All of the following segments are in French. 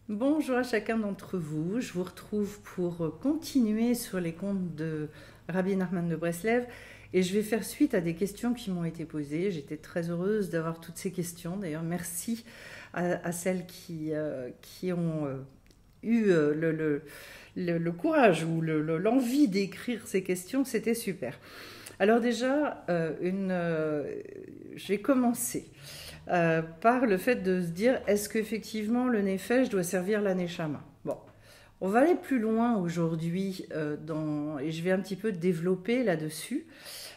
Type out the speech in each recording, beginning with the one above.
Bonjour à chacun d'entre vous. Je vous retrouve pour continuer sur les contes de Rabbi Nachman de Breslev et je vais faire suite à des questions qui m'ont été posées. J'étais très heureuse d'avoir toutes ces questions. D'ailleurs, merci à celles qui ont eu le courage ou l'envie d'écrire ces questions. C'était super. Alors déjà, j'ai commencé par le fait de se dire est-ce qu'effectivement le Nefesh doit servir la Neshama. Bon, on va aller plus loin aujourd'hui et je vais un petit peu développer là-dessus.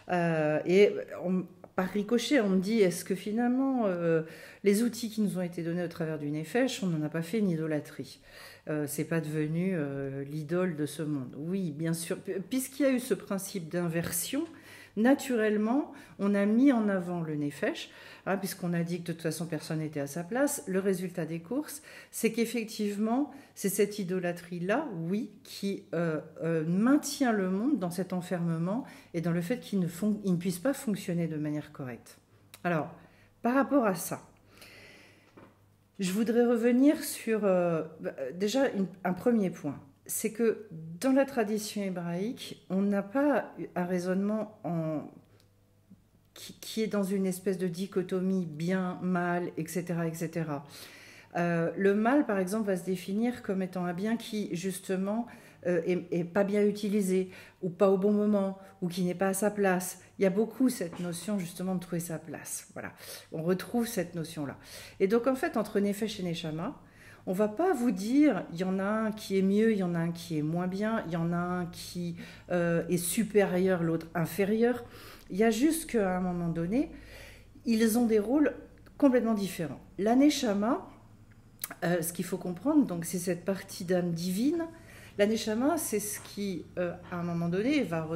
Par ricochet, on me dit est-ce que finalement les outils qui nous ont été donnés au travers du Nefesh, on n'en a pas fait une idolâtrie. C'est pas devenu l'idole de ce monde. Oui, bien sûr, puisqu'il y a eu ce principe d'inversion, naturellement, on a mis en avant le Nefesh, puisqu'on a dit que de toute façon personne n'était à sa place. Le résultat des courses, c'est qu'effectivement, c'est cette idolâtrie-là, oui, qui maintient le monde dans cet enfermement et dans le fait qu'il ne puisse pas fonctionner de manière correcte. Alors, par rapport à ça, je voudrais revenir sur déjà un premier point. C'est que dans la tradition hébraïque, on n'a pas un raisonnement qui est dans une espèce de dichotomie bien, mal, etc. etc. Le mal, par exemple, va se définir comme étant un bien qui, justement, est pas bien utilisé, ou pas au bon moment, ou qui n'est pas à sa place. Il y a beaucoup cette notion, justement, de trouver sa place. Voilà, on retrouve cette notion-là. Et donc, en fait, entre Nefesh et Neshama, on va pas vous dire, il y en a un qui est mieux, il y en a un qui est moins bien, il y en a un qui est supérieur, l'autre inférieur. Il y a juste qu'à un moment donné, ils ont des rôles complètement différents. La Neshama, ce qu'il faut comprendre, donc, c'est cette partie d'âme divine. La Neshama, c'est ce qui, à un moment donné, va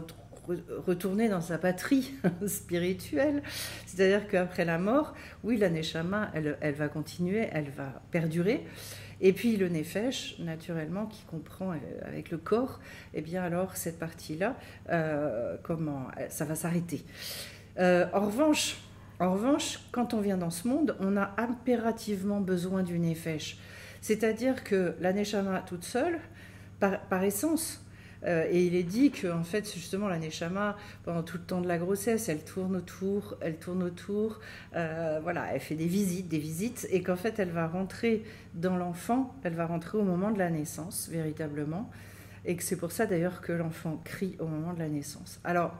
retourner dans sa patrie spirituelle. C'est-à-dire qu'après la mort, oui, la Neshama, elle va continuer, elle va perdurer. Et puis le Nefesh, naturellement, qui comprend avec le corps, eh bien alors cette partie-là, ça va s'arrêter. En revanche, quand on vient dans ce monde, on a impérativement besoin du Nefesh. C'est-à-dire que la Neshama toute seule, par essence, et il est dit que en fait justement la Neshama pendant tout le temps de la grossesse elle tourne autour, voilà, elle fait des visites et qu'en fait elle va rentrer dans l'enfant, elle va rentrer au moment de la naissance véritablement, et que c'est pour ça d'ailleurs que l'enfant crie au moment de la naissance. Alors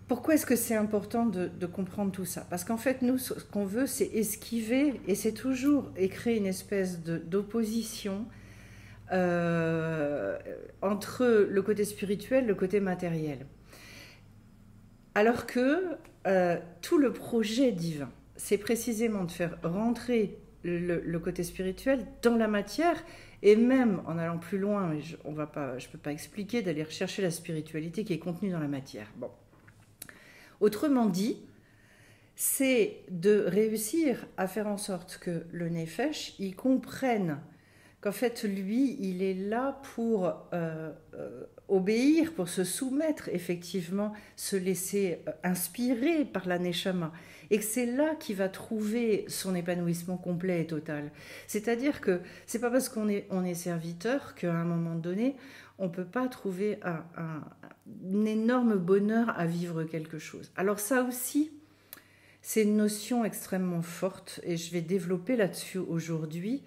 pourquoi est-ce que c'est important de comprendre tout ça? Parce qu'en fait, nous, ce qu'on veut, c'est esquiver, et c'est toujours et créer une espèce d'opposition entre le côté spirituel et le côté matériel. Alors que tout le projet divin, c'est précisément de faire rentrer le côté spirituel dans la matière, et même en allant plus loin, mais je ne peux pas expliquer, d'aller rechercher la spiritualité qui est contenue dans la matière. Bon. Autrement dit, c'est de réussir à faire en sorte que le Nefesh, il comprenne qu'en fait, lui, il est là pour obéir, pour se soumettre, effectivement, se laisser inspirer par la Neshama. Et que c'est là qu'il va trouver son épanouissement complet et total. C'est-à-dire que c'est pas parce qu'on est serviteur qu'à un moment donné, on ne peut pas trouver un énorme bonheur à vivre quelque chose. Alors ça aussi, c'est une notion extrêmement forte et je vais développer là-dessus aujourd'hui.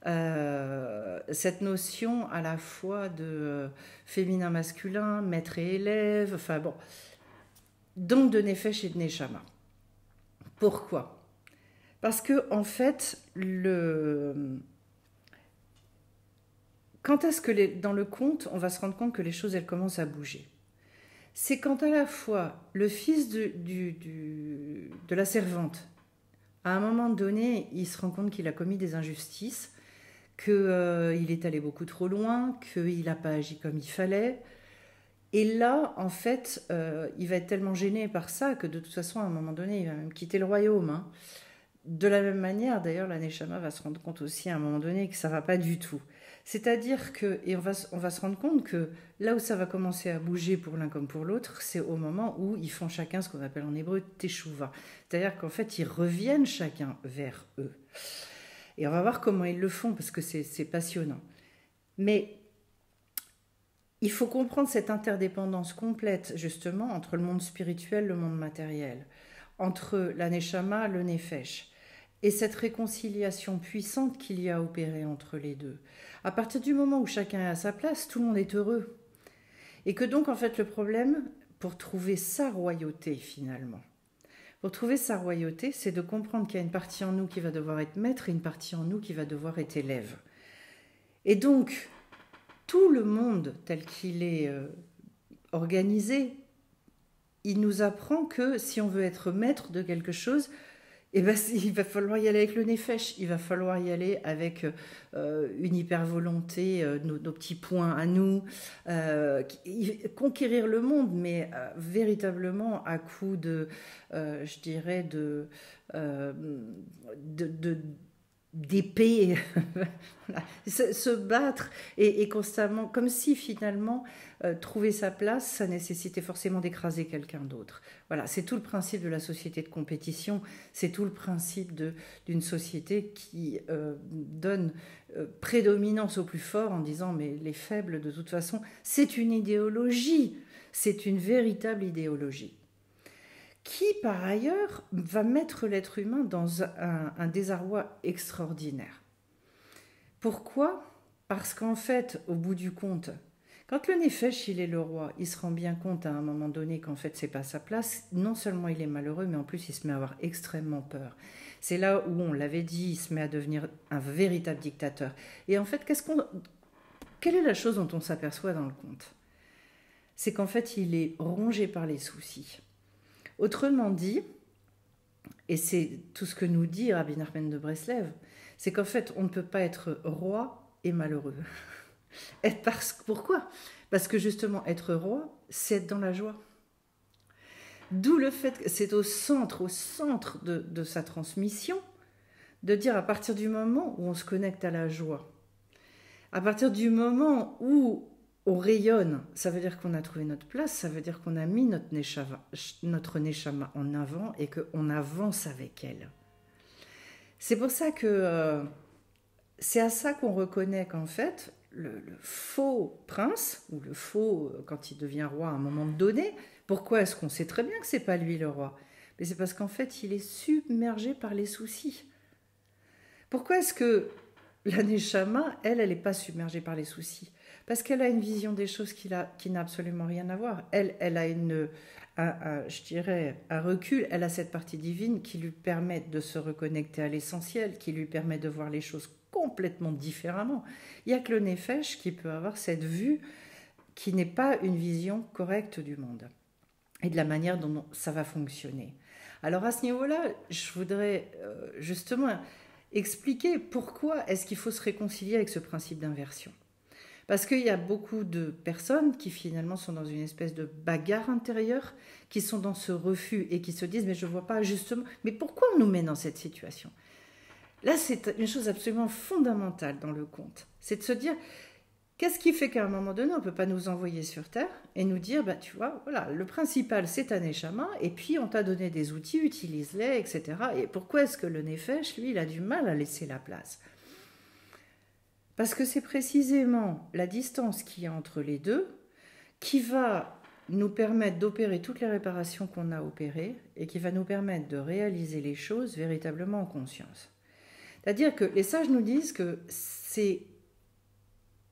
Cette notion à la fois de féminin-masculin, maître et élève, enfin bon, donc de Nefesh et de Neshama. Pourquoi? Parce que en fait, quand est-ce que dans le conte, on va se rendre compte que les choses elles commencent à bouger? C'est quand à la fois le fils de la servante, à un moment donné, il se rend compte qu'il a commis des injustices, qu'il est allé beaucoup trop loin, qu'il n'a pas agi comme il fallait. Et là, en fait, il va être tellement gêné par ça que de toute façon, à un moment donné, il va même quitter le royaume. Hein. De la même manière, d'ailleurs, la Neshama va se rendre compte aussi à un moment donné que ça ne va pas du tout. C'est-à-dire que, et on va se rendre compte que là où ça va commencer à bouger pour l'un comme pour l'autre, c'est au moment où ils font chacun ce qu'on appelle en hébreu teshuva. C'est-à-dire qu'en fait, ils reviennent chacun vers eux. Et on va voir comment ils le font, parce que c'est passionnant. Mais il faut comprendre cette interdépendance complète, justement, entre le monde spirituel et le monde matériel, entre la Neshama, le Nefesh, et cette réconciliation puissante qu'il y a à opérer entre les deux. À partir du moment où chacun est à sa place, tout le monde est heureux. Et que donc, en fait, le problème, pour trouver sa royauté, finalement, pour trouver sa royauté, c'est de comprendre qu'il y a une partie en nous qui va devoir être maître et une partie en nous qui va devoir être élève. Et donc, tout le monde tel qu'il est organisé, il nous apprend que si on veut être maître de quelque chose, eh ben, il va falloir y aller avec le Nefesh, il va falloir y aller avec une hyper-volonté, nos petits points à nous, conquérir le monde, mais véritablement à coup de, je dirais, d'épée, voilà. Se battre et constamment, comme si finalement trouver sa place, ça nécessitait forcément d'écraser quelqu'un d'autre. Voilà, c'est tout le principe de la société de compétition, c'est tout le principe d'une société qui donne prédominance au plus fort en disant mais les faibles de toute façon, c'est une idéologie, c'est une véritable idéologie qui, par ailleurs, va mettre l'être humain dans un désarroi extraordinaire. Pourquoi ? Parce qu'en fait, au bout du compte, quand le Nefesh, il est le roi, il se rend bien compte à un moment donné qu'en fait, c'est pas sa place. Non seulement il est malheureux, mais en plus, il se met à avoir extrêmement peur. C'est là où, on l'avait dit, il se met à devenir un véritable dictateur. Et en fait, quelle est la chose dont on s'aperçoit dans le conte ? C'est qu'en fait, il est rongé par les soucis. Autrement dit, et c'est tout ce que nous dit Rabbi Nachman de Breslev, c'est qu'en fait, on ne peut pas être roi et malheureux. Pourquoi ? Parce que justement, être roi, c'est être dans la joie. D'où le fait que c'est au centre de sa transmission, de dire à partir du moment où on se connecte à la joie, à partir du moment où on rayonne, ça veut dire qu'on a trouvé notre place, ça veut dire qu'on a mis notre neshama en avant et qu'on avance avec elle. C'est pour ça que c'est à ça qu'on reconnaît qu'en fait, le faux prince, ou le faux, quand il devient roi à un moment donné, pourquoi est-ce qu'on sait très bien que c'est pas lui le roi ? Mais c'est parce qu'en fait, il est submergé par les soucis. Pourquoi est-ce que la neshama, elle n'est pas submergée par les soucis ? Parce qu'elle a une vision des choses qui n'a absolument rien à voir. Elle a je dirais, un recul. Elle a cette partie divine qui lui permet de se reconnecter à l'essentiel, qui lui permet de voir les choses complètement différemment. Il n'y a que le Nefesh qui peut avoir cette vue qui n'est pas une vision correcte du monde et de la manière dont ça va fonctionner. Alors à ce niveau-là, je voudrais justement expliquer pourquoi est-ce qu'il faut se réconcilier avec ce principe d'inversion. Parce qu'il y a beaucoup de personnes qui finalement sont dans une espèce de bagarre intérieure, qui sont dans ce refus et qui se disent « mais je ne vois pas justement, mais pourquoi on nous met dans cette situation ?» Là, c'est une chose absolument fondamentale dans le conte. C'est de se dire qu'est-ce qui fait qu'à un moment donné, on ne peut pas nous envoyer sur Terre et nous dire bah, tu vois, voilà, le principal c'est ta neshama et puis on t'a donné des outils, utilise-les, etc. Et pourquoi est-ce que le Nefesh, lui, il a du mal à laisser la place ? Parce que c'est précisément la distance qu'il y a entre les deux qui va nous permettre d'opérer toutes les réparations qu'on a opérées et qui va nous permettre de réaliser les choses véritablement en conscience. C'est-à-dire que les sages nous disent que c'est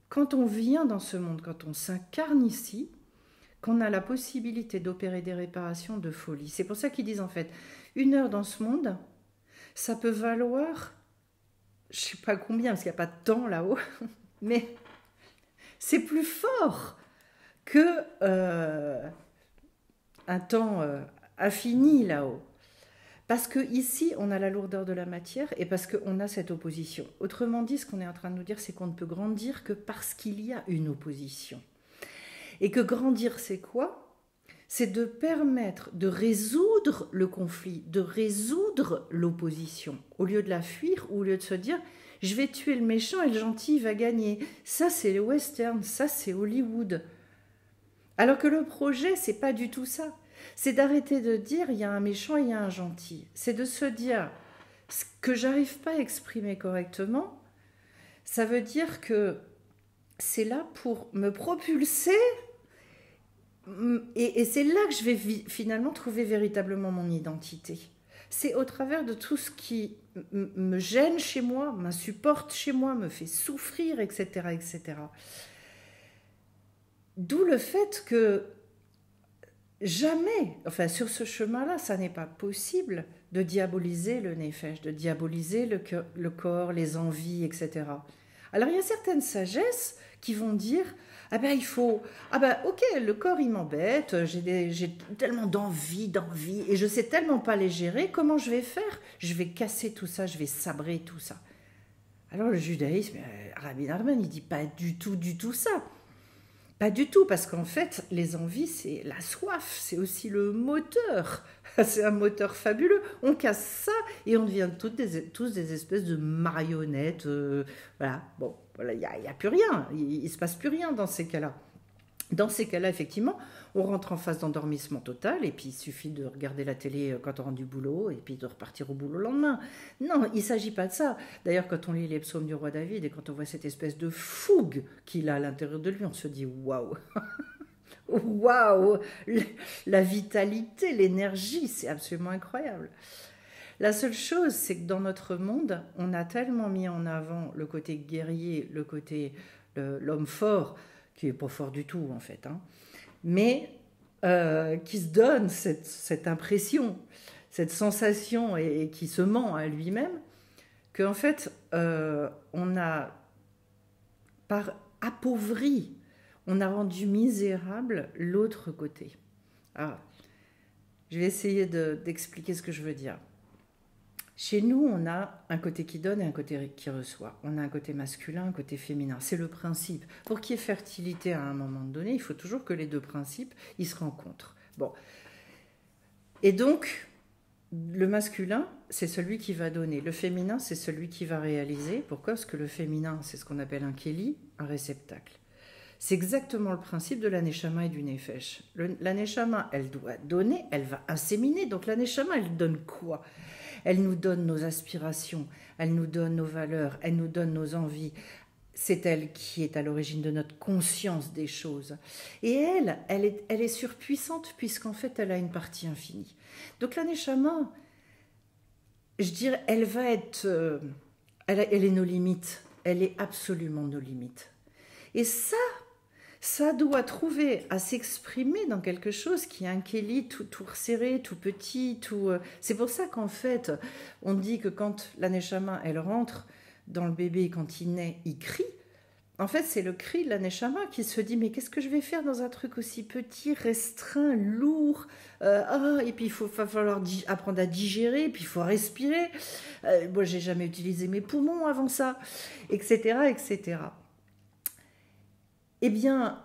quand on vient dans ce monde, quand on s'incarne ici, qu'on a la possibilité d'opérer des réparations de folie. C'est pour ça qu'ils disent en fait, 1 heure dans ce monde, ça peut valoir, je ne sais pas combien, parce qu'il n'y a pas de temps là-haut, mais c'est plus fort que un temps infini là-haut. Parce qu'ici, on a la lourdeur de la matière et parce qu'on a cette opposition. Autrement dit, ce qu'on est en train de nous dire, c'est qu'on ne peut grandir que parce qu'il y a une opposition. Et que grandir, c'est quoi ? C'est de permettre de résoudre le conflit, de résoudre l'opposition, au lieu de la fuir ou au lieu de se dire « je vais tuer le méchant et le gentil va gagner ». Ça, c'est le western, ça, c'est Hollywood. Alors que le projet, c'est pas du tout ça. C'est d'arrêter de dire il y a un méchant et il y a un gentil. C'est de se dire ce que j'arrive pas à exprimer correctement, ça veut dire que c'est là pour me propulser et c'est là que je vais finalement trouver véritablement mon identité. C'est au travers de tout ce qui me gêne chez moi, m'insupporte chez moi, me fait souffrir, etc., etc. D'où le fait que jamais, enfin sur ce chemin-là, ça n'est pas possible de diaboliser le nefesh, de diaboliser le corps, les envies, etc. Alors il y a certaines sagesses qui vont dire ah ben il faut ah ben ok le corps il m'embête, j'ai tellement d'envie et je sais tellement pas les gérer, comment je vais faire? Je vais casser tout ça, je vais sabrer tout ça. Alors le judaïsme, Rabbi Nachman il dit pas du tout ça. Pas du tout, parce qu'en fait, les envies, c'est la soif, c'est aussi le moteur. C'est un moteur fabuleux. On casse ça et on devient tous des espèces de marionnettes. Voilà, bon, voilà, il n'y a plus rien. Il ne se passe plus rien dans ces cas-là. Dans ces cas-là, effectivement, on rentre en phase d'endormissement total et puis il suffit de regarder la télé quand on rentre du boulot et puis de repartir au boulot le lendemain. Non, il ne s'agit pas de ça. D'ailleurs, quand on lit les psaumes du roi David et quand on voit cette espèce de fougue qu'il a à l'intérieur de lui, on se dit waouh, waouh, la vitalité, l'énergie, c'est absolument incroyable. La seule chose, c'est que dans notre monde, on a tellement mis en avant le côté guerrier, le côté l'homme fort, qui n'est pas fort du tout en fait, hein, mais qui se donne cette impression, cette sensation et qui se ment à lui-même, qu'en fait on a par appauvri, on a rendu misérable l'autre côté. Alors, je vais essayer d'expliquer ce que je veux dire. Chez nous, on a un côté qui donne et un côté qui reçoit. On a un côté masculin, un côté féminin. C'est le principe. Pour qu'il y ait fertilité à un moment donné, il faut toujours que les deux principes ils se rencontrent. Bon. Et donc, le masculin, c'est celui qui va donner. Le féminin, c'est celui qui va réaliser. Pourquoi? Parce que le féminin, c'est ce qu'on appelle un kéli, un réceptacle. C'est exactement le principe de la neshama et du nefesh. La neshama, elle doit donner, elle va inséminer. Donc la neshama, elle donne quoi? Elle nous donne nos aspirations, elle nous donne nos valeurs, elle nous donne nos envies. C'est elle qui est à l'origine de notre conscience des choses. Et elle est surpuissante puisqu'en fait, elle a une partie infinie. Donc la neshama, je dirais, elle va être... elle est nos limites. Elle est absolument nos limites. Et ça doit trouver à s'exprimer dans quelque chose qui est un kéli tout resserré, tout petit, tout... C'est pour ça qu'en fait, on dit que quand la neshama, elle rentre dans le bébé, quand il naît, il crie. En fait, c'est le cri de la neshama qui se dit « Mais qu'est-ce que je vais faire dans un truc aussi petit, restreint, lourd et puis il va falloir apprendre à digérer, puis il faut respirer. Moi, j'ai jamais utilisé mes poumons avant ça, etc., etc. » Eh bien,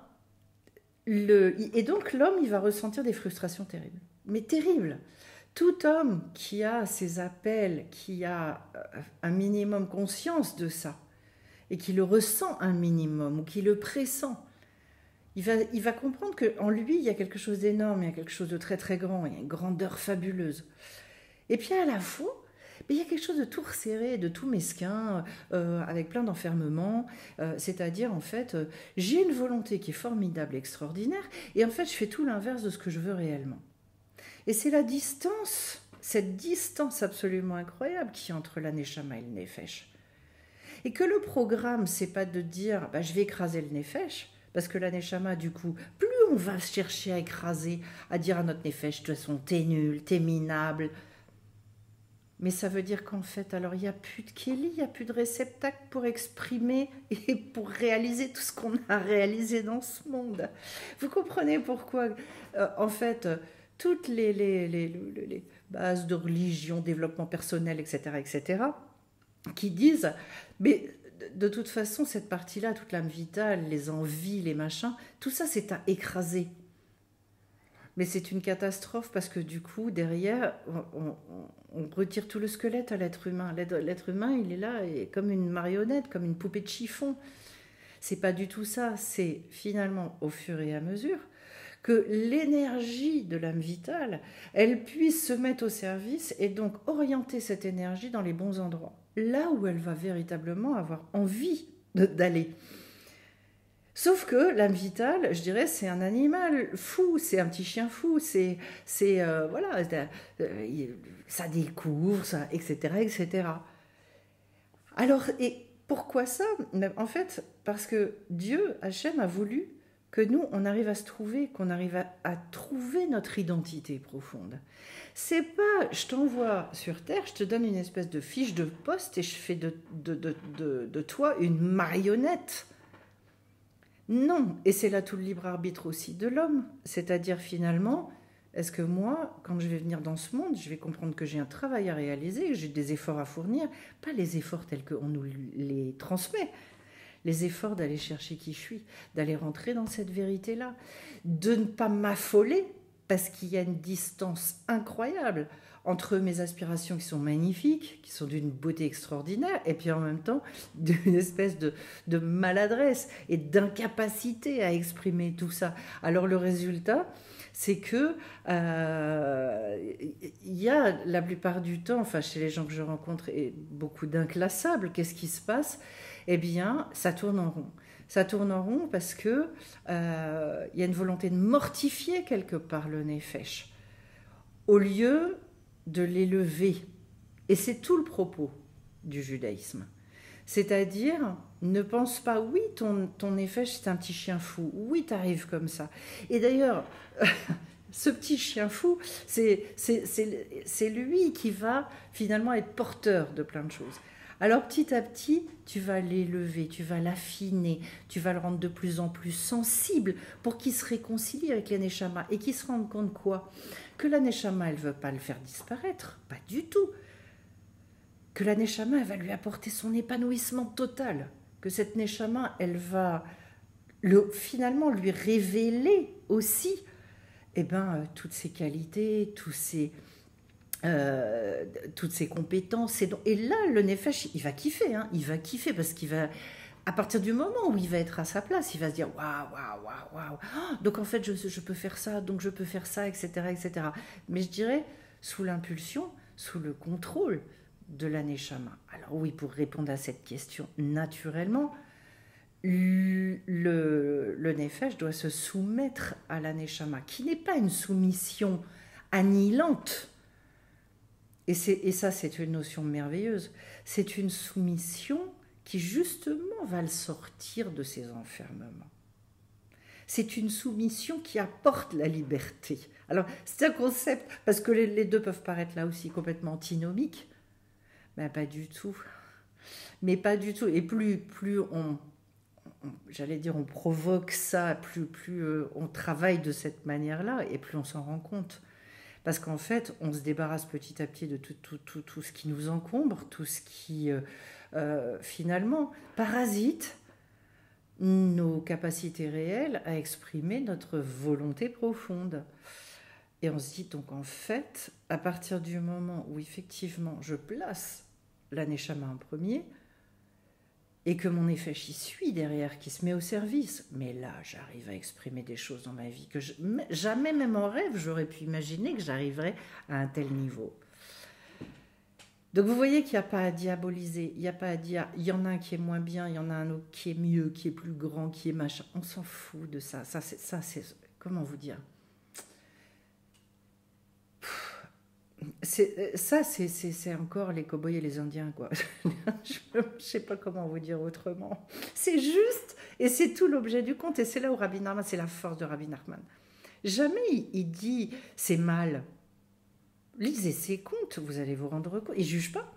et donc l'homme, il va ressentir des frustrations terribles. Mais terribles. Tout homme qui a ses appels, qui a un minimum conscience de ça, et qui le ressent un minimum, ou qui le pressent, il va comprendre qu'en lui, il y a quelque chose d'énorme, il y a quelque chose de très très grand, il y a une grandeur fabuleuse. Et puis à la fois, mais il y a quelque chose de tout resserré, de tout mesquin, avec plein d'enfermements. C'est-à-dire, en fait, j'ai une volonté qui est formidable et extraordinaire, et en fait, je fais tout l'inverse de ce que je veux réellement. Et c'est la distance, cette distance absolument incroyable qui est entre la neshama et le nefesh. Et que le programme, c'est pas de dire bah, je vais écraser le nefesh, parce que la neshama, du coup, plus on va chercher à écraser, à dire à notre nefesh, de toute façon, t'es nul, t'es minable. Mais ça veut dire qu'en fait, alors il n'y a plus de kéli, il n'y a plus de réceptacle pour exprimer et pour réaliser tout ce qu'on a réalisé dans ce monde. Vous comprenez pourquoi, en fait, toutes les bases de religion, développement personnel, etc., qui disent, mais de toute façon, cette partie-là, toute l'âme vitale, les envies, les machins, tout ça, c'est à écraser. Mais c'est une catastrophe parce que du coup, derrière, on retire tout le squelette à l'être humain. L'être humain, il est là comme une marionnette, comme une poupée de chiffon. C'est pas du tout ça. C'est finalement, au fur et à mesure que l'énergie de l'âme vitale, elle puisse se mettre au service et donc orienter cette énergie dans les bons endroits, là où elle va véritablement avoir envie d'aller. Sauf que l'âme vitale, je dirais, c'est un animal fou, c'est un petit chien fou, voilà, ça découvre, ça, etc., etc. Alors, et pourquoi ça? En fait, parce que Dieu, Hachem, a voulu que nous, on arrive à se trouver, qu'on arrive à trouver notre identité profonde. C'est pas, je t'envoie sur Terre, je te donne une espèce de fiche de poste et je fais de toi une marionnette. Non, et c'est là tout le libre arbitre aussi de l'homme. C'est-à-dire finalement, est-ce que moi, quand je vais venir dans ce monde, je vais comprendre que j'ai un travail à réaliser, que j'ai des efforts à fournir, pas les efforts tels qu'on nous les transmet, les efforts d'aller chercher qui je suis, d'aller rentrer dans cette vérité-là, de ne pas m'affoler, parce qu'il y a une distance incroyable entre mes aspirations qui sont magnifiques, qui sont d'une beauté extraordinaire, et puis en même temps d'une espèce de maladresse et d'incapacité à exprimer tout ça. Alors le résultat, c'est que y a la plupart du temps, enfin chez les gens que je rencontre, et beaucoup d'inclassables, qu'est-ce qui se passe? Eh bien, ça tourne en rond. Ça tourne en rond parce que y a une volonté de mortifier quelque part le nefesh, au lieu de l'élever. Et c'est tout le propos du judaïsme. C'est-à-dire, ne pense pas, oui, ton nefesh, c'est un petit chien fou. Oui, t'arrives comme ça. Et d'ailleurs, ce petit chien fou, c'est lui qui va finalement être porteur de plein de choses. Alors petit à petit, tu vas l'élever, tu vas l'affiner, tu vas le rendre de plus en plus sensible pour qu'il se réconcilie avec la Neshama et qu'il se rende compte quoi? Que la Neshama, elle ne veut pas le faire disparaître, pas du tout. Que la Neshama, elle va lui apporter son épanouissement total. Que cette Neshama, elle va finalement lui révéler aussi toutes ses qualités, toutes ses compétences. Et là, le Nefesh, il va kiffer, hein, il va kiffer parce qu'il va, à partir du moment où il va être à sa place, il va se dire waouh, waouh, waouh, waouh. Donc en fait, je peux faire ça, donc je peux faire ça, etc., etc. Mais je dirais sous l'impulsion, sous le contrôle de la Neshama. Alors oui, pour répondre à cette question naturellement, le Nefesh doit se soumettre à la Neshama, qui n'est pas une soumission annihilante. Et ça, c'est une notion merveilleuse. C'est une soumission qui, justement, va le sortir de ses enfermements. C'est une soumission qui apporte la liberté. Alors, c'est un concept, parce que les deux peuvent paraître là aussi complètement antinomiques, mais pas du tout. Mais pas du tout. Et plus on provoque ça, plus on travaille de cette manière-là, et plus on s'en rend compte. Parce qu'en fait, on se débarrasse petit à petit de tout ce qui nous encombre, tout ce qui, finalement, parasite nos capacités réelles à exprimer notre volonté profonde. Et on se dit donc, en fait, à partir du moment où, effectivement, je place la Neshama en premier, et que mon Nefesh y suit derrière, qui se met au service. Mais là, j'arrive à exprimer des choses dans ma vie que jamais, même en rêve, j'aurais pu imaginer que j'arriverais à un tel niveau. Donc vous voyez qu'il n'y a pas à diaboliser, il n'y a pas à dire, il y en a un qui est moins bien, il y en a un autre qui est mieux, qui est plus grand, qui est machin. On s'en fout de ça. Ça, c'est comment vous dire? C'est encore les cow-boys et les Indiens, quoi. Je ne sais pas comment vous dire autrement. C'est juste, et c'est tout l'objet du conte, et c'est là où Rabbi Nachman, c'est la force de Rabbi Nachman. Jamais il dit c'est mal. Lisez ses contes, vous allez vous rendre compte. Il ne juge pas.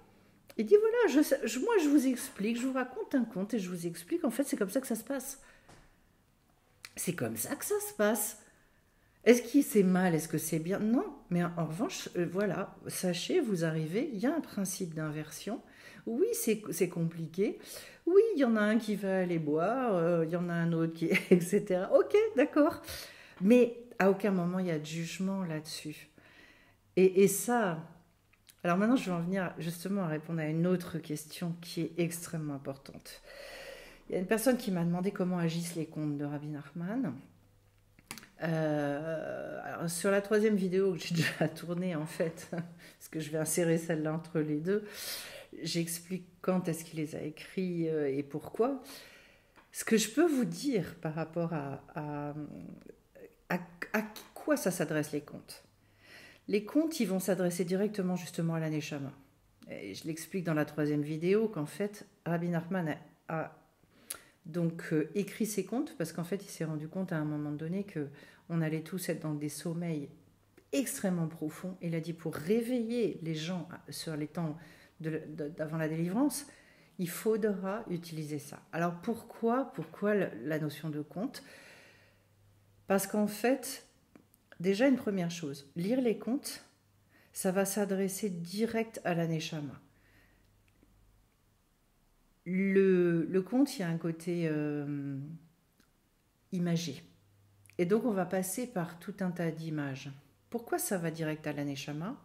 Il dit voilà, moi je vous explique, je vous raconte un conte et je vous explique, en fait c'est comme ça que ça se passe. C'est comme ça que ça se passe. Est-ce que c'est mal? Est-ce que c'est bien? Non, mais en revanche, voilà, sachez, vous arrivez, il y a un principe d'inversion. Oui, c'est compliqué. Oui, il y en a un qui va aller boire, il y en a un autre qui... etc. Ok, d'accord. Mais à aucun moment, il y a de jugement là-dessus. Et ça... Alors maintenant, je vais en venir justement à répondre à une autre question qui est extrêmement importante. Il y a une personne qui m'a demandé comment agissent les contes de Rabbi Nachman. Alors, sur la troisième vidéo que j'ai déjà tournée, en fait, parce que je vais insérer celle-là entre les deux, j'explique quand est-ce qu'il les a écrits et pourquoi. Ce que je peux vous dire par rapport à, à quoi ça s'adresse les contes. Les contes, ils vont s'adresser directement justement à la Neshama. Et je l'explique dans la troisième vidéo qu'en fait, Rabbi Nachman a donc écrit ses contes parce qu'en fait, il s'est rendu compte à un moment donné que on allait tous être dans des sommeils extrêmement profonds. Il a dit pour réveiller les gens sur les temps d'avant la délivrance, il faudra utiliser ça. Alors pourquoi la notion de conte? Parce qu'en fait, déjà une première chose, lire les contes, ça va s'adresser direct à la Neshama. Le conte, il y a un côté imagé. Et donc, on va passer par tout un tas d'images. Pourquoi ça va direct à la Neshama?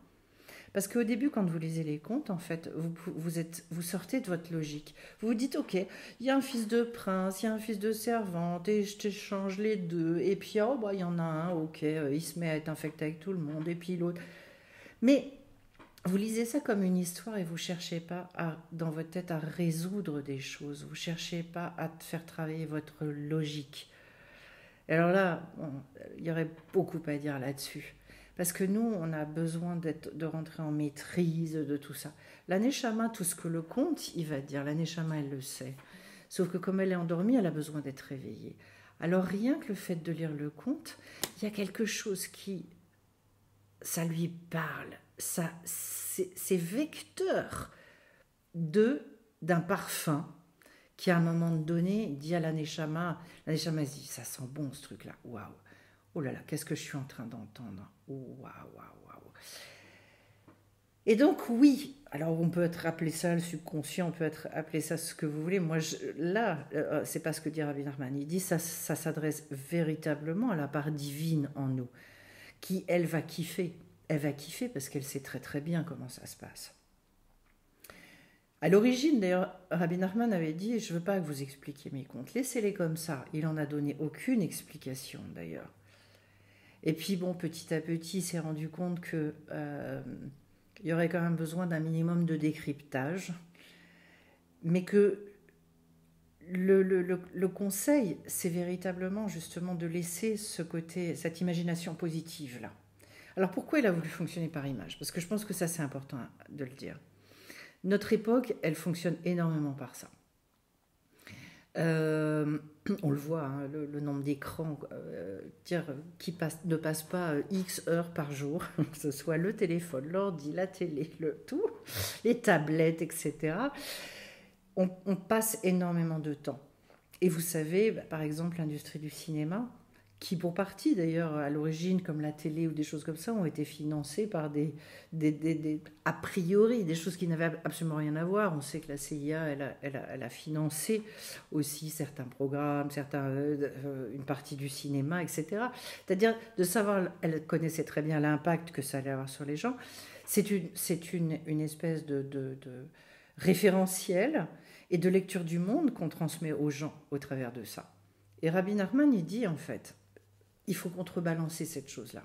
Parce qu'au début, quand vous lisez les contes, en fait, vous sortez de votre logique. Vous vous dites, ok, il y a un fils de prince, il y a un fils de servante, et je t'échange les deux. Et puis, oh, bah, il y en a un, ok, il se met à être infecté avec tout le monde, et puis l'autre. Mais vous lisez ça comme une histoire et vous ne cherchez pas dans votre tête à résoudre des choses. Vous ne cherchez pas à faire travailler votre logique. Et alors là, bon, il y aurait beaucoup à dire là-dessus. Parce que nous, on a besoin de rentrer en maîtrise de tout ça. La Neshama, tout ce que le conte, il va dire, la Neshama, elle le sait. Sauf que comme elle est endormie, elle a besoin d'être réveillée. Alors rien que le fait de lire le conte, il y a quelque chose qui, ça lui parle. C'est vecteur d'un parfum qui à un moment donné dit à la Neshama dit ça sent bon ce truc là, waouh, oh là là, qu'est-ce que je suis en train d'entendre, waouh, waouh, waouh. Et donc oui, alors on peut appeler ça le subconscient, on peut appeler ça ce que vous voulez. Moi là, c'est pas ce que dit Rabbi Nachman, il dit ça s'adresse véritablement à la part divine en nous, qui elle va kiffer. Elle va kiffer parce qu'elle sait très très bien comment ça se passe. À l'origine, d'ailleurs, Rabbi Nachman avait dit « Je ne veux pas que vous expliquiez mes contes, laissez-les comme ça ». Il n'en a donné aucune explication, d'ailleurs. Et puis, bon, petit à petit, il s'est rendu compte qu'il y aurait quand même besoin d'un minimum de décryptage, mais que le conseil, c'est véritablement justement de laisser ce côté, cette imagination positive-là. Alors pourquoi il a voulu fonctionner par image? Parce que je pense que ça, c'est important de le dire. Notre époque, elle fonctionne énormément par ça. On le voit, hein, le nombre d'écrans qui ne passe pas X heures par jour, que ce soit le téléphone, l'ordi, la télé, tout, les tablettes, etc. On passe énormément de temps. Et vous savez, par exemple, l'industrie du cinéma, qui pour partie d'ailleurs à l'origine, comme la télé ou des choses comme ça, ont été financées par a priori, des choses qui n'avaient absolument rien à voir. On sait que la CIA, elle a financé aussi certains programmes, une partie du cinéma, etc. C'est-à-dire de savoir, elle connaissait très bien l'impact que ça allait avoir sur les gens. C'est une espèce de référentiel et de lecture du monde qu'on transmet aux gens au travers de ça. Et Rabbi Nachman, il dit en fait, il faut contrebalancer cette chose-là.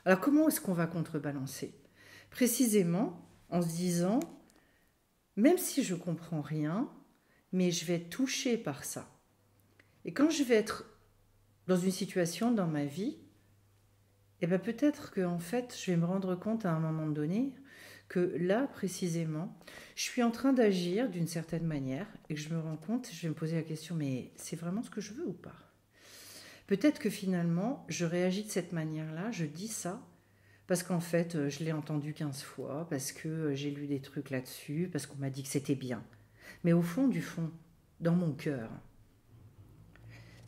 Alors comment est-ce qu'on va contrebalancer? Précisément en se disant, même si je ne comprends rien, mais je vais être touchée par ça. Et quand je vais être dans une situation dans ma vie, eh bien peut-être que en fait, je vais me rendre compte à un moment donné que là, précisément, je suis en train d'agir d'une certaine manière et que je me rends compte, je vais me poser la question, mais c'est vraiment ce que je veux ou pas? Peut-être que finalement, je réagis de cette manière-là, je dis ça, parce qu'en fait, je l'ai entendu 15 fois, parce que j'ai lu des trucs là-dessus, parce qu'on m'a dit que c'était bien. Mais au fond du fond, dans mon cœur,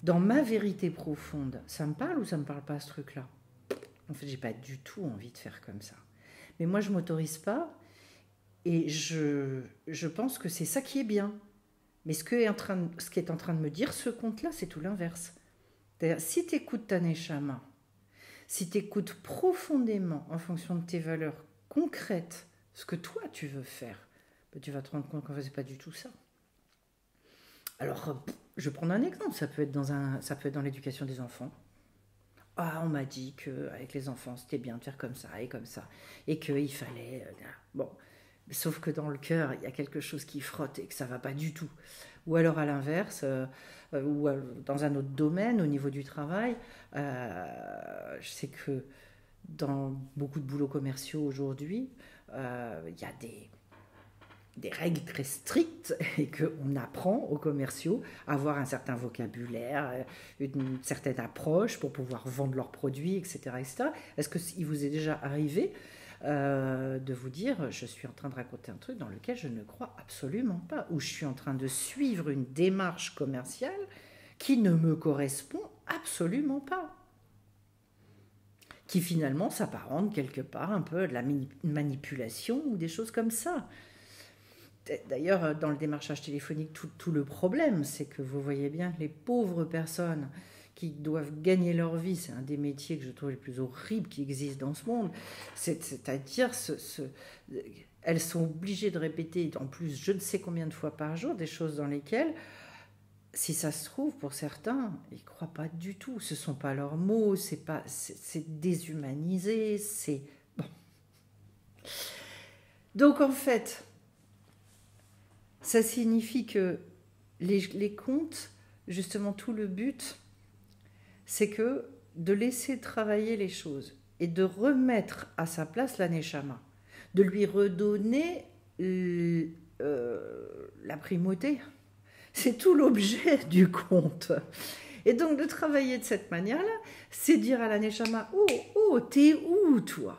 dans ma vérité profonde, ça me parle ou ça me parle pas ce truc-là? En fait, j'ai pas du tout envie de faire comme ça. Mais moi, je m'autorise pas, et je pense que c'est ça qui est bien. Mais ce qui est en train de me dire ce conte-là, c'est tout l'inverse. Si tu écoutes ta Neshama, si tu écoutes profondément en fonction de tes valeurs concrètes, ce que toi tu veux faire, ben tu vas te rendre compte qu'en fait, c'est pas du tout ça. Alors, je vais prendre un exemple, ça peut être dans l'éducation des enfants. Ah, on m'a dit qu'avec les enfants, c'était bien de faire comme ça, et qu'il fallait... bon, sauf que dans le cœur, il y a quelque chose qui frotte et que ça va pas du tout. Ou alors à l'inverse, ou dans un autre domaine, au niveau du travail, je sais que dans beaucoup de boulots commerciaux aujourd'hui, il y a des règles très strictes et qu'on apprend aux commerciaux à avoir un certain vocabulaire, une certaine approche pour pouvoir vendre leurs produits, etc. etc. Est-ce qu'il vous est déjà arrivé de vous dire je suis en train de raconter un truc dans lequel je ne crois absolument pas, ou je suis en train de suivre une démarche commerciale qui ne me correspond absolument pas, qui finalement s'apparente quelque part un peu à de la manipulation ou des choses comme ça. D'ailleurs, dans le démarchage téléphonique, tout le problème, c'est que vous voyez bien que les pauvres personnes qui doivent gagner leur vie, c'est un des métiers que je trouve les plus horribles qui existent dans ce monde, c'est-à-dire elles sont obligées de répéter, en plus je ne sais combien de fois par jour, des choses dans lesquelles, si ça se trouve, pour certains, ils ne croient pas du tout, ce ne sont pas leurs mots, c'est déshumanisé, c'est... Bon. Donc en fait... ça signifie que les contes, justement, tout le but, c'est que de laisser travailler les choses et de remettre à sa place la neshama, de lui redonner la primauté. C'est tout l'objet du conte. Et donc de travailler de cette manière-là, c'est dire à la neshama, oh, t'es où toi?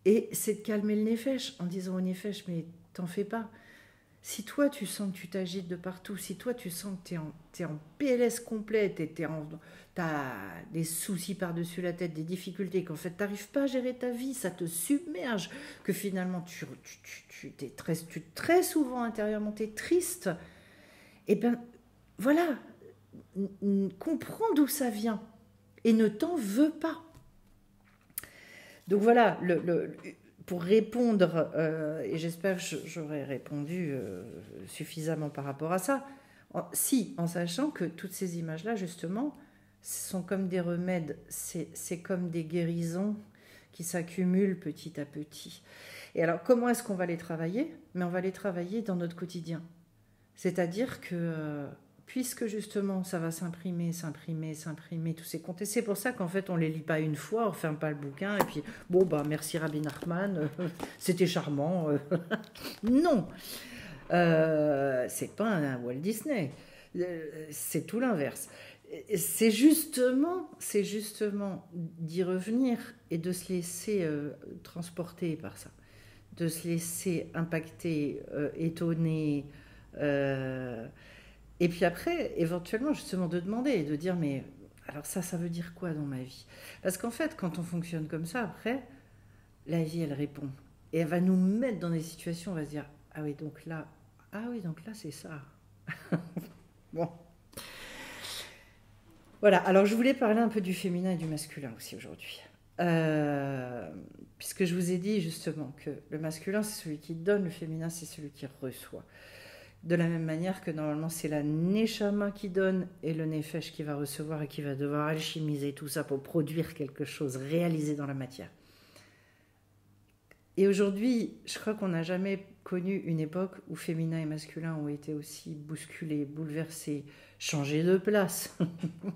Et c'est de calmer le nefesh en disant au nefesh, mais t'en fais pas. Si toi, tu sens que tu t'agites de partout, si toi, tu sens que tu es en PLS complète et tu as des soucis par-dessus la tête, des difficultés, qu'en fait, tu n'arrives pas à gérer ta vie, ça te submerge, que finalement, tu es très souvent intérieurement, tu es triste, eh bien, voilà, comprends d'où ça vient et ne t'en veux pas. Donc voilà, pour répondre, et j'espère que j'aurai répondu suffisamment par rapport à ça, en sachant que toutes ces images-là, justement, sont comme des remèdes, c'est comme des guérisons qui s'accumulent petit à petit. Et alors, comment est-ce qu'on va les travailler? Mais on va les travailler dans notre quotidien. C'est-à-dire que, puisque justement ça va s'imprimer, tous ces contes, et c'est pour ça qu'en fait on ne les lit pas une fois, on ne ferme pas le bouquin, et puis bon, bah merci Rabbi Nachman, c'était charmant. Non, c'est pas un Walt Disney, c'est tout l'inverse. C'est justement d'y revenir et de se laisser transporter par ça, de se laisser impacter, étonner, et puis après, éventuellement, justement, de demander et de dire, mais alors ça veut dire quoi dans ma vie? Parce qu'en fait, quand on fonctionne comme ça, après, la vie, elle répond. Et elle va nous mettre dans des situations, on va se dire, ah oui, donc là, c'est ça. Bon. Voilà, alors je voulais parler un peu du féminin et du masculin aussi aujourd'hui. Puisque je vous ai dit justement que le masculin, c'est celui qui donne, le féminin, c'est celui qui reçoit. De la même manière que normalement c'est la neshama qui donne et le nefesh qui va recevoir et qui va devoir alchimiser tout ça pour produire quelque chose réalisé dans la matière. Et aujourd'hui, je crois qu'on n'a jamais connu une époque où féminin et masculin ont été aussi bousculés, bouleversés, changés de place.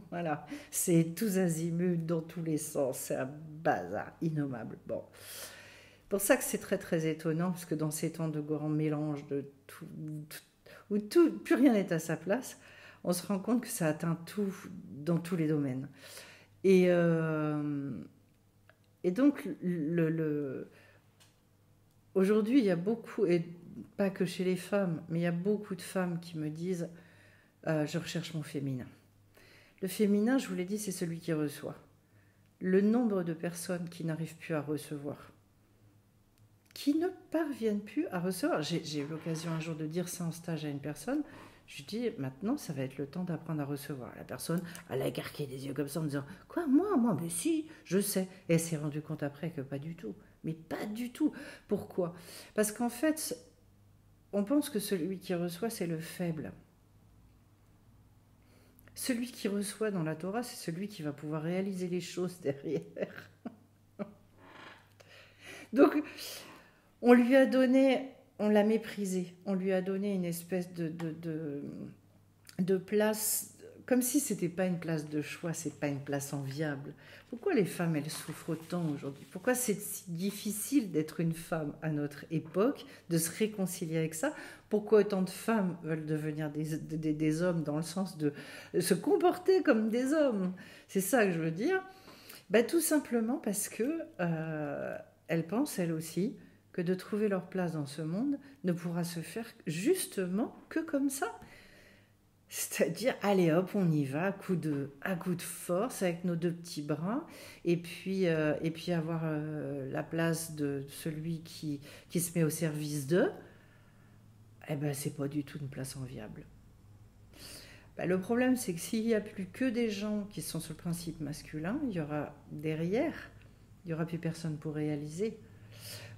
Voilà, c'est tous azimuts dans tous les sens, c'est un bazar innommable. Bon, pour ça que c'est très très étonnant, parce que dans ces temps de grand mélange de tout, où plus rien n'est à sa place, on se rend compte que ça atteint tout dans tous les domaines. Et donc, aujourd'hui, il y a beaucoup, et pas que chez les femmes, mais il y a beaucoup de femmes qui me disent je recherche mon féminin. Le féminin, je vous l'ai dit, c'est celui qui reçoit. Le nombre de personnes qui n'arrivent plus à recevoir, qui ne parviennent plus à recevoir. J'ai eu l'occasion un jour de dire ça en stage à une personne. Je lui dis, maintenant, ça va être le temps d'apprendre à recevoir. La personne, elle a écarqué des yeux comme ça en me disant, quoi, moi, mais si, je sais. Et elle s'est rendue compte après que pas du tout. Mais pas du tout. Pourquoi? Parce qu'en fait, on pense que celui qui reçoit, c'est le faible. Celui qui reçoit dans la Torah, c'est celui qui va pouvoir réaliser les choses derrière. Donc, on lui a donné, on l'a méprisé, on lui a donné une espèce de place, comme si c'était pas une place de choix, c'est pas une place enviable. Pourquoi les femmes, elles souffrent autant aujourd'hui? Pourquoi c'est si difficile d'être une femme à notre époque, de se réconcilier avec ça? Pourquoi autant de femmes veulent devenir des hommes dans le sens de se comporter comme des hommes? C'est ça que je veux dire. Ben, tout simplement parce que elles pensent, elles aussi, que de trouver leur place dans ce monde ne pourra se faire justement que comme ça. C'est-à-dire, allez hop, on y va à coup de force avec nos deux petits bras, et puis avoir la place de celui qui se met au service d'eux, eh ben, c'est pas du tout une place enviable. Ben, le problème, c'est que s'il n'y a plus que des gens qui sont sur le principe masculin, il y aura derrière, il n'y aura plus personne pour réaliser.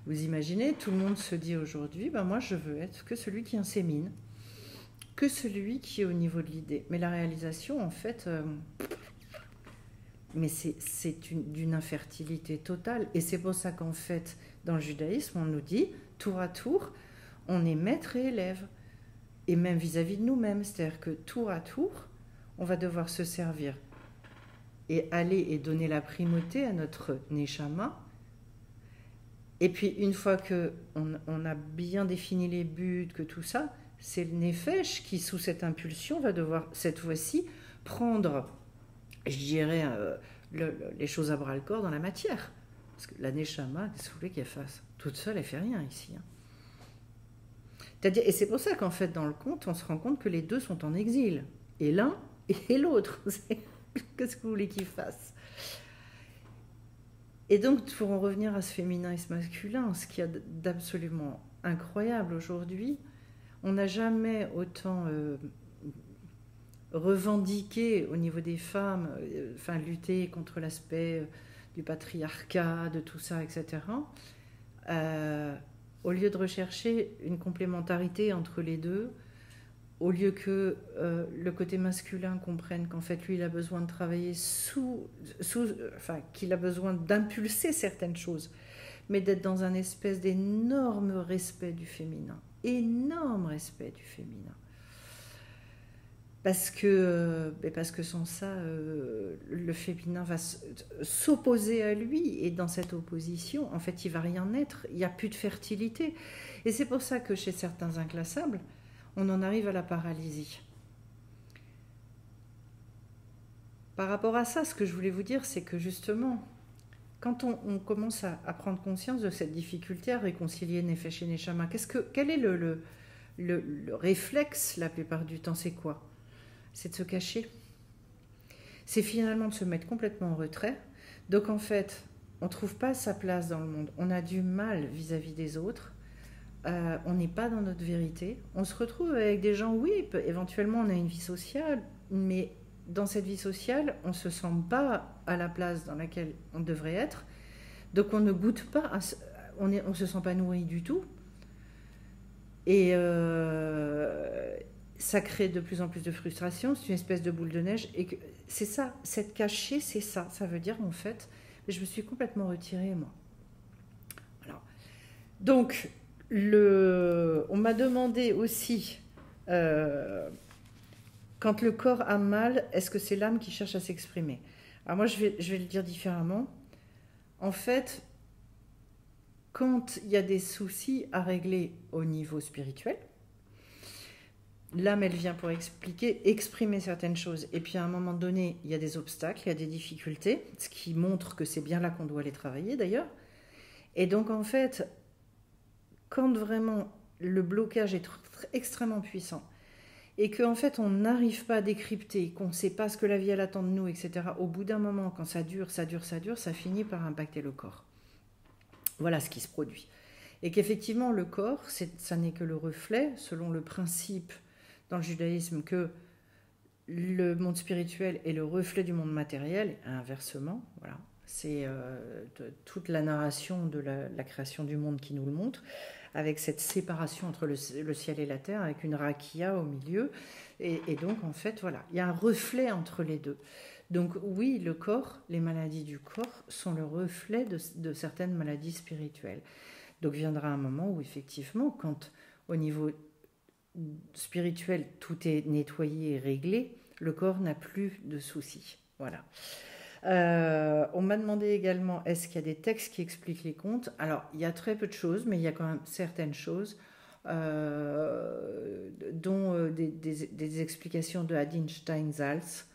Vous imaginez, tout le monde se dit aujourd'hui, ben moi je veux être que celui qui insémine, que celui qui est au niveau de l'idée. Mais la réalisation, en fait, mais c'est d'une infertilité totale. Et c'est pour ça qu'en fait, dans le judaïsme, on nous dit, tour à tour, on est maître et élève. Et même vis-à-vis de nous-mêmes. C'est-à-dire que tour à tour, on va devoir se servir et aller et donner la primauté à notre neshama. Et puis, une fois qu'on a bien défini les buts, que tout ça, c'est le nefesh qui, sous cette impulsion, va devoir, cette fois-ci, prendre, je dirais, les choses à bras-le-corps dans la matière. Parce que la neshama, qu'est-ce que vous voulez qu'elle fasse? Toute seule, elle fait rien ici. C'est-à-dire, et c'est pour ça qu'en fait, dans le conte, on se rend compte que les deux sont en exil. Et l'un et l'autre. Qu'est-ce que vous voulez qu'ils fassent? Et donc, pour en revenir à ce féminin et ce masculin, ce qu'il y a d'absolument incroyable aujourd'hui, on n'a jamais autant revendiqué au niveau des femmes, enfin lutter contre l'aspect du patriarcat, de tout ça, etc. Au lieu de rechercher une complémentarité entre les deux, au lieu que le côté masculin comprenne qu'en fait lui il a besoin de travailler enfin qu'il a besoin d'impulser certaines choses, mais d'être dans un espèce d'énorme respect du féminin, énorme respect du féminin. Parce que sans ça, le féminin va s'opposer à lui, et dans cette opposition, en fait, il ne va rien être, il n'y a plus de fertilité. Et c'est pour ça que chez certains inclassables, on en arrive à la paralysie. Par rapport à ça, ce que je voulais vous dire, c'est que justement, quand on commence à prendre conscience de cette difficulté à réconcilier Nefesh et Neshama, quel est le réflexe la plupart du temps? C'est quoi? C'est de se cacher. C'est finalement de se mettre complètement en retrait. Donc en fait, on ne trouve pas sa place dans le monde. On a du mal vis-à-vis des autres. On n'est pas dans notre vérité. On se retrouve avec des gens, oui, éventuellement on a une vie sociale, mais dans cette vie sociale, on ne se sent pas à la place dans laquelle on devrait être. Donc on ne goûte pas, on ne se sent pas nourri du tout. Et ça crée de plus en plus de frustration, c'est une espèce de boule de neige. Et c'est ça, cette cachée, c'est ça. Ça veut dire en fait, je me suis complètement retirée, moi. Alors, donc, on m'a demandé aussi, quand le corps a mal, est-ce que c'est l'âme qui cherche à s'exprimer? Alors moi, je vais le dire différemment. En fait, quand il y a des soucis à régler au niveau spirituel, l'âme, elle vient pour exprimer certaines choses. Et puis à un moment donné, il y a des obstacles, il y a des difficultés, ce qui montre que c'est bien là qu'on doit aller travailler d'ailleurs. Et donc en fait, quand vraiment le blocage est extrêmement puissant, et qu'en fait on n'arrive pas à décrypter, qu'on ne sait pas ce que la vie elle attend de nous, etc., au bout d'un moment, quand ça dure, ça finit par impacter le corps. Voilà ce qui se produit. Et qu'effectivement, le corps, ça n'est que le reflet, selon le principe dans le judaïsme, que le monde spirituel est le reflet du monde matériel, et inversement. Voilà. C'est toute la narration de la création du monde qui nous le montre. avec cette séparation entre le ciel et la terre, avec une rakia au milieu. Et donc, en fait, voilà, il y a un reflet entre les deux. Donc oui, le corps, les maladies du corps sont le reflet de certaines maladies spirituelles. Donc viendra un moment où effectivement, quand au niveau spirituel tout est nettoyé et réglé, le corps n'a plus de soucis. Voilà. On m'a demandé également, est-ce qu'il y a des textes qui expliquent les contes? Alors, il y a très peu de choses, mais il y a quand même certaines choses, dont des explications de Adin Steinsaltz.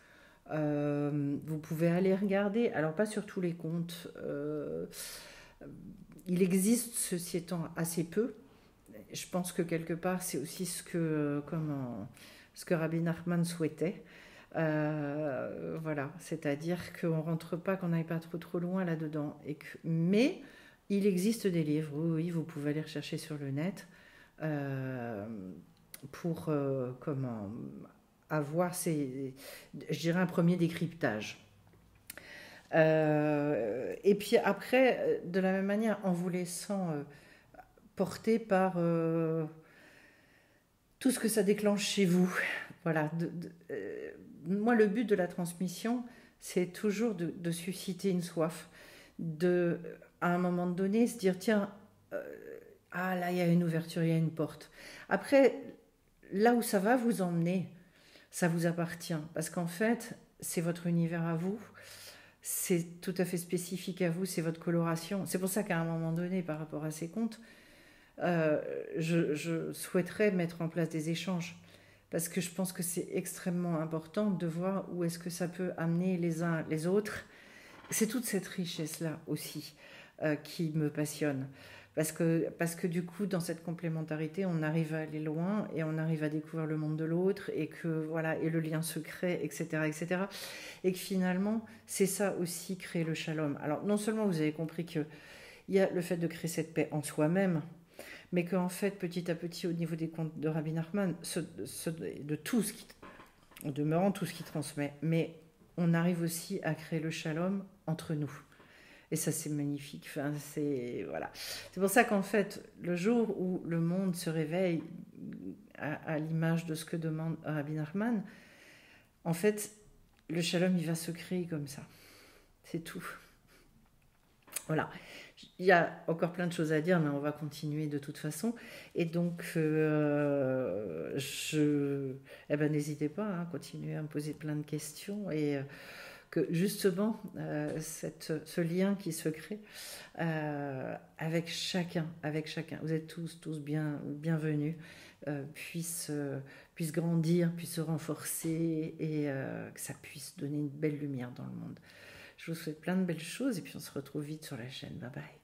Vous pouvez aller regarder, alors pas sur tous les contes, il existe, ceci étant, assez peu. Je pense que quelque part, c'est aussi ce que Rabbi Nachman souhaitait. Voilà, c'est-à-dire qu'on ne rentre pas, qu'on n'aille pas trop loin là-dedans. Mais il existe des livres, oui, vous pouvez aller rechercher sur le net pour avoir je dirais un premier décryptage. Et puis après, de la même manière, en vous laissant porter par tout ce que ça déclenche chez vous. Voilà. Moi, le but de la transmission, c'est toujours de susciter une soif, à un moment donné, se dire, tiens, ah là, il y a une ouverture, il y a une porte. Après, là où ça va vous emmener, ça vous appartient. Parce qu'en fait, c'est votre univers à vous, c'est tout à fait spécifique à vous, c'est votre coloration. C'est pour ça qu'à un moment donné, par rapport à ces contes, je souhaiterais mettre en place des échanges. Parce que je pense que c'est extrêmement important de voir où est-ce que ça peut amener les uns les autres. C'est toute cette richesse-là aussi qui me passionne. Parce que du coup, dans cette complémentarité, on arrive à aller loin et on arrive à découvrir le monde de l'autre et que voilà, et le lien se crée, etc., etc. Et que finalement, c'est ça aussi créer le shalom. Alors non seulement vous avez compris que il y a le fait de créer cette paix en soi-même, mais qu'en fait, petit à petit, au niveau des contes de Rabbi Nachman, de tout ce qui, en demeurant tout ce qui transmet, mais on arrive aussi à créer le shalom entre nous. Et ça, c'est magnifique. Enfin, voilà. C'est pour ça qu'en fait, le jour où le monde se réveille à l'image de ce que demande Rabbi Nachman, en fait, le shalom, il va se créer comme ça. C'est tout. Voilà. Il y a encore plein de choses à dire, mais on va continuer de toute façon. Et donc, n'hésitez pas à continuer à me poser plein de questions et que justement, ce lien qui se crée avec chacun, vous êtes tous bienvenus, puisse grandir, puisse se renforcer et que ça puisse donner une belle lumière dans le monde. Je vous souhaite plein de belles choses et puis on se retrouve vite sur la chaîne. Bye bye.